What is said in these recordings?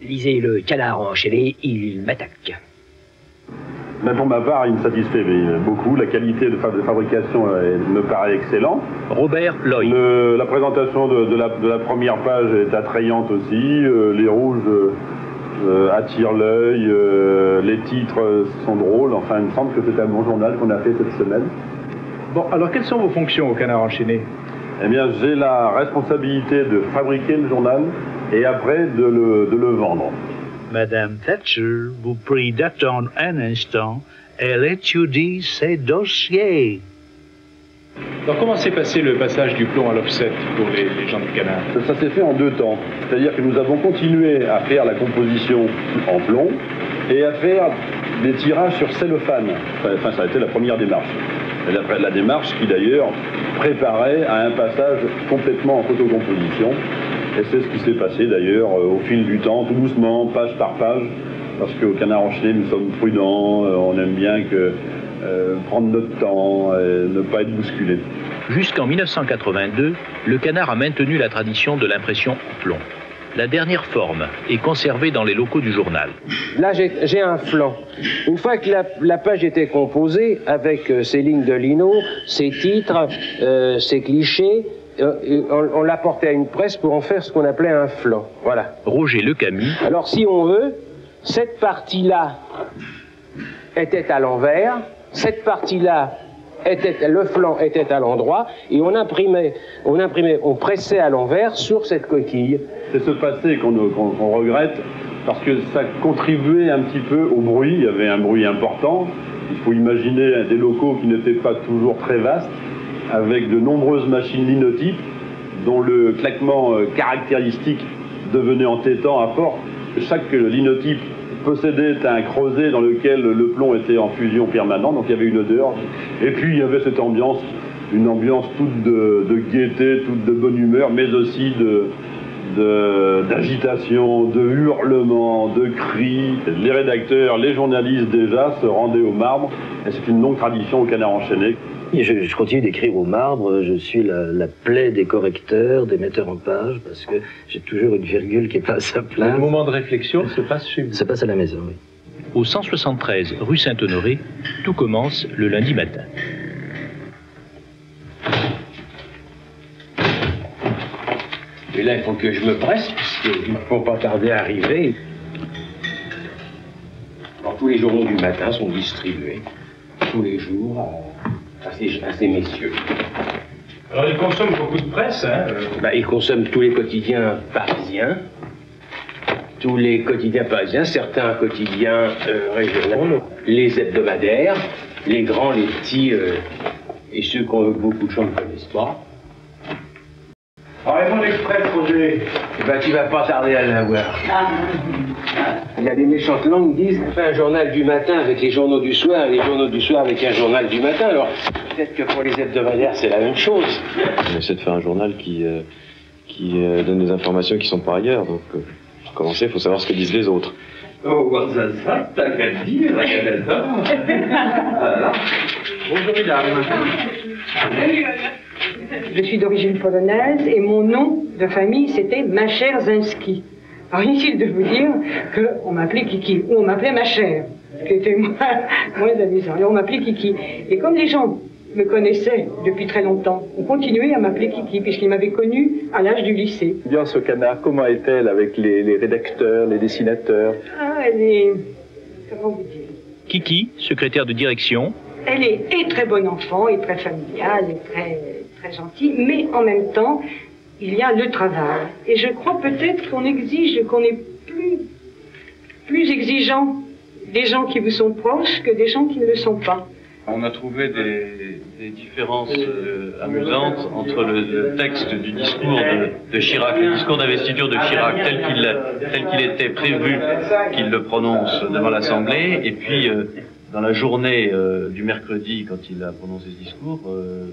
Lisez le Canard enchaîné, il m'attaque. Ben pour ma part, il me satisfait beaucoup. La qualité de fabrication me paraît excellente. Robert Loy. La présentation de la première page est attrayante aussi. Les rouges attirent l'œil. Les titres sont drôles. Enfin, il me semble que c'est un bon journal qu'on a fait cette semaine. Bon, alors quelles sont vos fonctions au Canard enchaîné? Eh bien, j'ai la responsabilité de fabriquer le journal et après de le vendre. Madame Thatcher vous prie d'attendre un instant. Elle étudie ses dossiers. Donc comment s'est passé le passage du plomb à l'offset pour les gens du Canard? Ça s'est fait en 2 temps. C'est-à-dire que nous avons continué à faire la composition en plomb et à faire des tirages sur cellophane. Enfin, ça a été la première démarche. Et la démarche qui d'ailleurs préparait à un passage complètement en photocomposition. Et c'est ce qui s'est passé d'ailleurs au fil du temps, tout doucement, page par page, parce qu'au Canard enchaîné, nous sommes prudents, on aime bien prendre notre temps et ne pas être bousculé. Jusqu'en 1982, le Canard a maintenu la tradition de l'impression au plomb. La dernière forme est conservée dans les locaux du journal. Là, j'ai un flanc. Une fois que la page était composée, avec ses lignes de lino, ses titres, ses clichés, on l'apportait à une presse pour en faire ce qu'on appelait un flanc. Voilà. Roger Le Camus. Alors, si on veut, cette partie-là était à l'envers, cette partie-là le flanc était à l'endroit, et on pressait à l'envers sur cette coquille. C'est ce passé qu'on regrette, parce que ça contribuait un petit peu au bruit. Il y avait un bruit important. Il faut imaginer des locaux qui n'étaient pas toujours très vastes, avec de nombreuses machines linotypes, dont le claquement caractéristique devenait entêtant à force. Chaque linotype possédait un creuset dans lequel le plomb était en fusion permanente, donc il y avait une odeur. Et puis il y avait cette ambiance, une ambiance toute de gaieté, toute de bonne humeur, mais aussi d'agitation, de hurlements, de cris. Les rédacteurs, les journalistes déjà se rendaient au marbre, et c'est une longue tradition au Canard enchaîné. Je continue d'écrire au marbre, je suis la plaie des correcteurs, des metteurs en page, parce que j'ai toujours une virgule qui n'est pas à sa place. Le moment de réflexion se passe chez vous? Ça passe à la maison, oui. Au 173 rue Saint-Honoré, tout commence le lundi matin. Et là, il faut que je me presse, puisqu'il ne faut pas tarder à arriver. Alors, tous les journaux du matin sont distribués, tous les jours, à ces messieurs. Alors, ils consomment beaucoup de presse, hein? Ils consomment tous les quotidiens parisiens. Tous les quotidiens parisiens, certains quotidiens régionaux, les hebdomadaires, les grands, les petits, et ceux que beaucoup de gens ne connaissent pas. Alors, mon exprès, Roger. Tu vas pas tarder à l'avoir. Il y a des méchantes langues qui disent, on fait un journal du matin avec les journaux du soir, et les journaux du soir avec un journal du matin. Alors, peut-être que pour les hebdomadaires, c'est la même chose. On essaie de faire un journal qui donne des informations qui sont par ailleurs. Donc, pour commencer, il faut savoir ce que disent les autres. Oh, ça, t'as qu'à le dire, voilà. Bonjour, mesdames. Je suis d'origine polonaise et mon nom de famille c'était Macherzinski. Alors inutile de vous dire qu'on m'appelait Kiki, ou on m'appelait ma chère, ce qui était moins amusant. Et on m'appelait Kiki. Et comme les gens me connaissaient depuis très longtemps, on continuait à m'appeler Kiki, puisqu'ils m'avaient connue à l'âge du lycée. Bien, ce Canard, comment est-elle avec les rédacteurs, les dessinateurs? Elle est... comment vous dire? Kiki, secrétaire de direction. Elle est très bonne enfant, et très familiale, et très gentille, mais en même temps, il y a le travail. Et je crois peut-être qu'on exige, qu'on est plus exigeant des gens qui vous sont proches que des gens qui ne le sont pas. On a trouvé des différences amusantes entre le texte du discours de Chirac, le discours d'investiture de Chirac tel qu'il était prévu qu'il le prononce devant l'Assemblée, et puis dans la journée du mercredi, quand il a prononcé ce discours,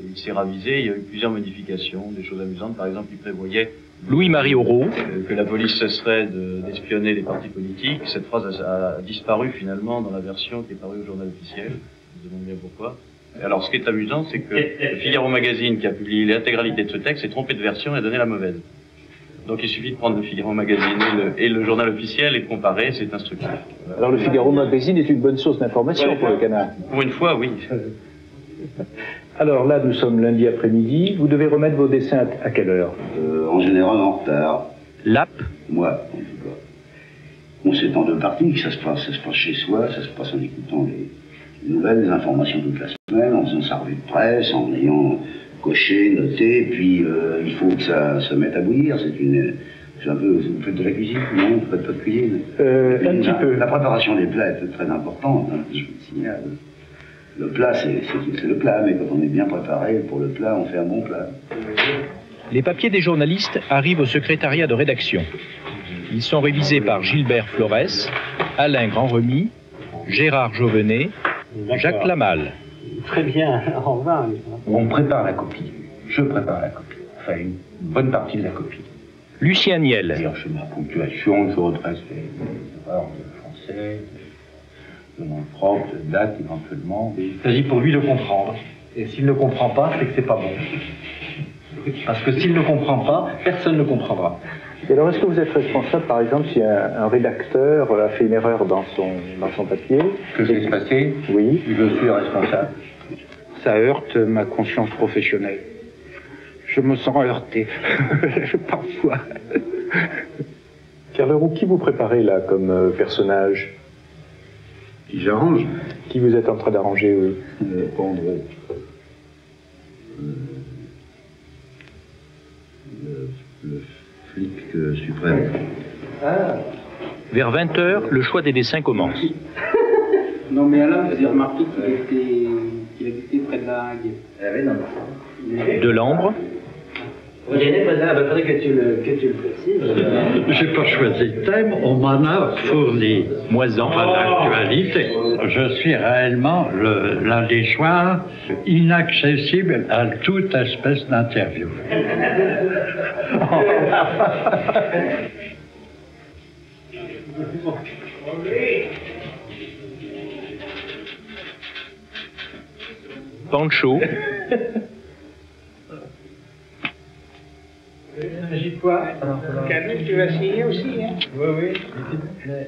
il s'est ravisé, il y a eu plusieurs modifications, des choses amusantes. Par exemple, il prévoyait Louis-Marie Aurault, que la police cesserait d'espionner les partis politiques. Cette phrase a disparu finalement dans la version qui est parue au journal officiel. Je me demande bien pourquoi. Alors, ce qui est amusant, c'est que le Figaro Magazine, qui a publié l'intégralité de ce texte, s'est trompé de version et a donné la mauvaise. Donc, il suffit de prendre le Figaro Magazine et le journal officiel et de comparer, c'est instructif. Alors le Figaro Magazine est une bonne source d'information pour le canard. Pour une fois, oui. Alors là, nous sommes lundi après-midi. Vous devez remettre vos dessins à quelle heure? En général, en retard. L'app. Moi, en tout cas. Bon, c'est en deux parties que ça se passe chez soi, ça se passe en écoutant les nouvelles, les informations toute la semaine, en faisant sa revue de presse, en ayant coché, noté, puis il faut que ça se mette à bouillir. C'est un peu, vous faites de la cuisine? Non, vous faites pas de cuisine? Un petit peu. La préparation des plats est très importante, hein, je vous signale. Le plat, c'est le plat, mais quand on est bien préparé pour le plat, on fait un bon plat. Les papiers des journalistes arrivent au secrétariat de rédaction. Ils sont révisés par Gilbert Flores, Alain Grandremy, Gérard Jovenet, Jacques Lamal. Très bien, au revoir. On prépare la copie. Je prépare la copie. Enfin, une bonne partie de la copie. Lucien Niel. Je mets la ponctuation, je redresse les erreurs de français, de nom propre, de date éventuellement. Il s'agit pour lui de comprendre. Et s'il ne comprend pas, c'est que c'est pas bon. Parce que s'il ne comprend pas, personne ne comprendra. Et alors, est-ce que vous êtes responsable, par exemple, si un rédacteur a fait une erreur dans son papier? Que j'ai passé? Oui. Je suis responsable. Ça heurte ma conscience professionnelle. Je me sens heurté, parfois. Pierre Leroux, qui vous préparez là comme personnage? Qui j'arrange? Qui vous êtes en train d'arranger, oui? Pendre. Le flic suprême. Vers 20h, le choix des dessins commence. Non, mais Alain, vous avez remarqué qu'il habitait près de la Hague. Ah oui, non. De l'ambre. Il faudrait que tu le précises. J'ai pas choisi le thème, on m'en a fourni. Moisan. À l'actualité. Je suis réellement l'un des soirs inaccessible à toute espèce d'interview. Pancho. Il s'agit de quoi? Camille, tu vas signer aussi, hein? Oui, oui.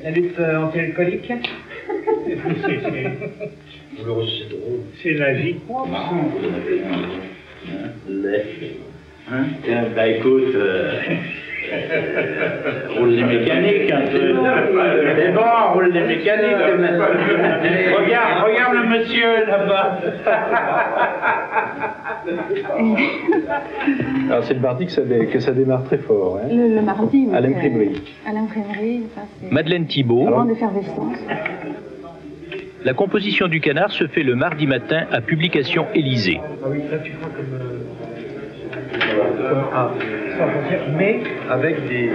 La lutte anti-alcoolique? C'est la vie. Bah écoute, roule les mécaniques un peu. C'est bon, roule les mécaniques. Regarde le monsieur là-bas. Alors c'est le mardi que ça démarre très fort. Hein. Le mardi, oui. À l'imprimerie. À l'imprimerie, c'est Madeleine Thibault. grande effervescence. La composition du canard se fait le mardi matin à Publication Élysée. Ah oui, là tu prends comme sans frontières, mais avec des...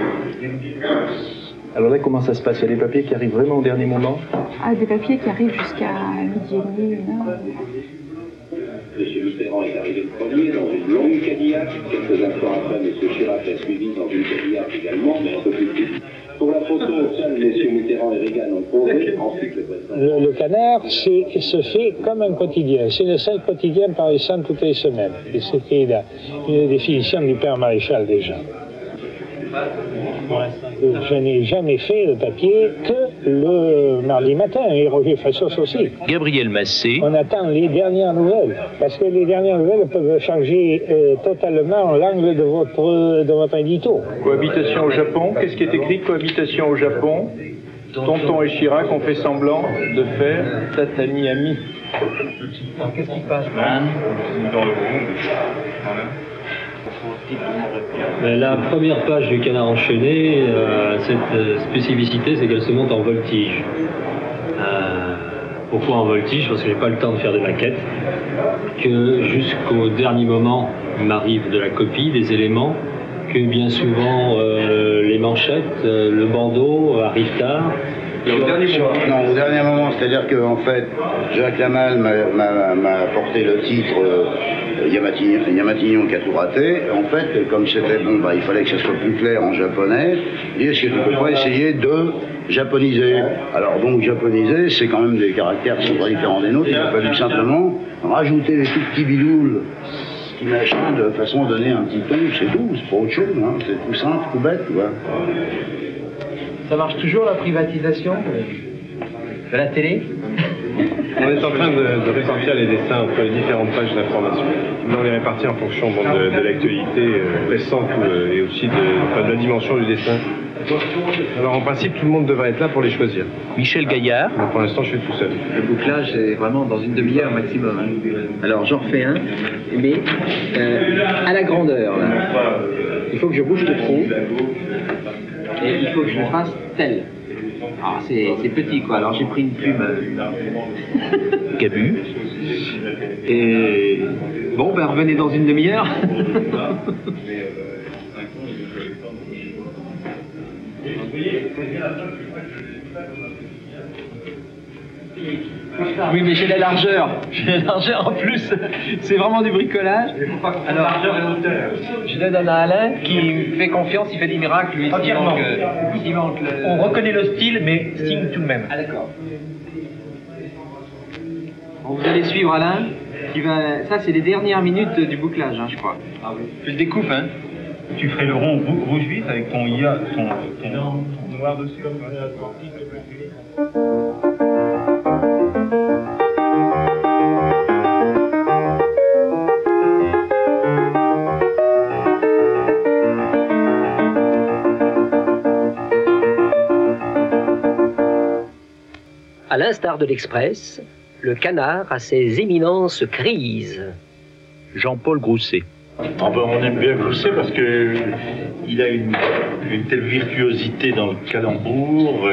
Alors là, comment ça se passe? Il y a des papiers qui arrivent vraiment au dernier moment? Ah, des papiers qui arrivent jusqu'à midi et demi, 1h. M. Mitterrand est arrivé le premier dans une longue Cadillac. Quelques instants après, M. Chirac l'a suivi dans une Cadillac également, mais un peu plus petite. Pour la photo, seuls M. Mitterrand et Reagan ont posé. Ensuite, le président... Le canard se fait comme un quotidien. C'est le seul quotidien paraissant toutes les semaines. Et c'était une définition du père Maréchal déjà. Je n'ai jamais fait le papier que le mardi matin, et Roger Fassos aussi. Gabriel Massé. On attend les dernières nouvelles, parce que les dernières nouvelles peuvent changer totalement l'angle de votre édito. Cohabitation au Japon, qu'est-ce qui est écrit? Cohabitation au Japon. Tonton et Chirac ont fait semblant de faire tatami ami. Qu'est-ce qui passe? La première page du Canard enchaîné, cette spécificité, c'est qu'elle se monte en voltige. Pourquoi en voltige? Parce que j'ai pas le temps de faire des maquettes, que jusqu'au dernier moment m'arrive de la copie, des éléments, que bien souvent les manchettes, le bandeau arrivent tard. Au dernier moment, c'est-à-dire qu'en fait, Jacques Lamal m'a apporté le titre Yamatignon qui a tout raté. En fait, comme c'était bon, il fallait que ça soit plus clair en japonais. Et est-ce que tu ne peux pas essayer de japoniser? Alors donc japoniser, c'est quand même des caractères qui sont très différents des nôtres. Il a fallu simplement rajouter des tout petits bidoules, petits machins, de façon à donner un petit ton, c'est tout, c'est pas autre chose, hein. C'est tout simple, tout bête, quoi. Ça marche toujours la privatisation de la télé? On est en train de répartir les dessins entre les différentes pages d'information. On les répartit en fonction de l'actualité récente et aussi de la dimension du dessin. Alors en principe, tout le monde devrait être là pour les choisir. Michel Gaillard. Mais pour l'instant, je suis tout seul. Le bouclage est vraiment dans une demi-heure maximum. Alors j'en refais un, mais à la grandeur. Là. Il faut que je bouge le trou et il faut que je le fasse tel. Ah, c'est petit quoi, alors j'ai pris une plume. Gabu. Et bon, ben revenez dans une demi-heure. Oui, mais j'ai la largeur. J'ai la largeur en plus. C'est vraiment du bricolage. Alors, je le donne à Alain qui fait confiance, il fait des miracles. Lui, on reconnaît le style, mais signe tout de même. Ah, d'accord. Bon, vous allez suivre Alain. Ça, c'est les dernières minutes du bouclage, hein, je crois. Ah oui. Tu le découpes, hein. Tu ferais le rond rouge vif avec ton IA, ton noir dessus. À l'instar de l'Express, le Canard a ses éminences crises. Jean-Paul Grousset. Ah ben, on aime bien Grousset parce que il a une telle virtuosité dans le calembour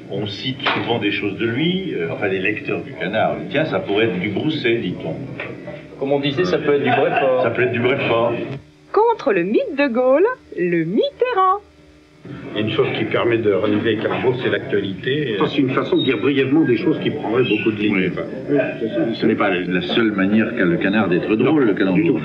qu'on cite souvent des choses de lui, enfin les lecteurs du Canard. Tiens, ça pourrait être du Grousset, dit-on. Comme on disait, ça peut être du Bréfort. Ça peut être du Bréfort. Contre le mythe de Gaulle, le Mitterrand. Il y a une chose qui permet de renouveler les calembours, c'est l'actualité. C'est une façon de dire brièvement des choses qui prendraient beaucoup de lignes. Ce n'est pas la seule manière qu'a le Canard d'être drôle, le calembour.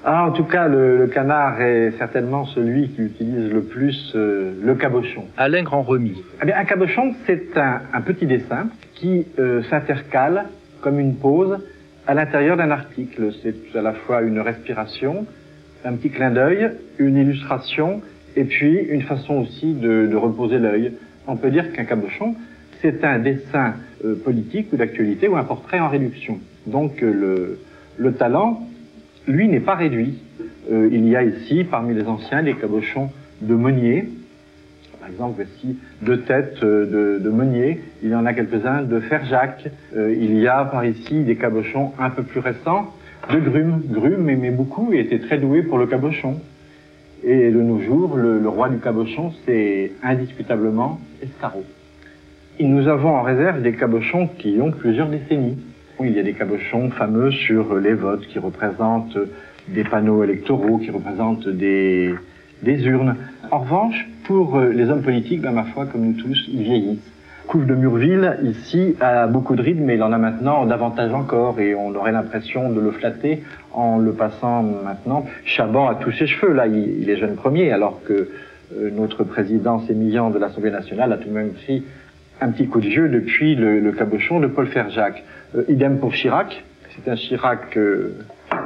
Ah, en tout cas, le Canard est certainement celui qui utilise le plus le cabochon. Alain Grand-Remy. Eh bien, un cabochon, c'est un petit dessin qui s'intercale comme une pause à l'intérieur d'un article. C'est à la fois une respiration, un petit clin d'œil, une illustration, et puis une façon aussi de reposer l'œil. On peut dire qu'un cabochon, c'est un dessin politique ou d'actualité ou un portrait en réduction. Donc le talent, lui, n'est pas réduit. Il y a ici, parmi les anciens, des cabochons de Monnier. Par exemple, voici 2 têtes de Monnier. Il y en a quelques-uns de Ferjacq. Il y a par ici des cabochons un peu plus récents de Grume. Grume aimait beaucoup et était très doué pour le cabochon. Et de nos jours, le roi du cabochon, c'est indiscutablement Escarot. Et nous avons en réserve des cabochons qui ont plusieurs décennies. Il y a des cabochons fameux sur les votes qui représentent des panneaux électoraux, qui représentent des urnes. En revanche, pour les hommes politiques, ma foi, comme nous tous, ils vieillissent. Couve de Murville, ici, a beaucoup de rides, mais il en a maintenant davantage encore, et on aurait l'impression de le flatter en le passant maintenant. Chaban a tous ses cheveux, là, il est jeune premier, alors que notre président sémillant de l'Assemblée nationale a tout de même pris un petit coup de vieux depuis le cabochon de Paul Ferjacq. Idem pour Chirac, c'est un Chirac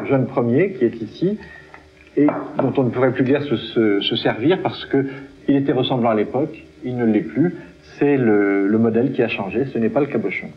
jeune premier qui est ici, et dont on ne pourrait plus guère se servir parce qu'il était ressemblant à l'époque, il ne l'est plus. C'est le modèle qui a changé, ce n'est pas le cabochon.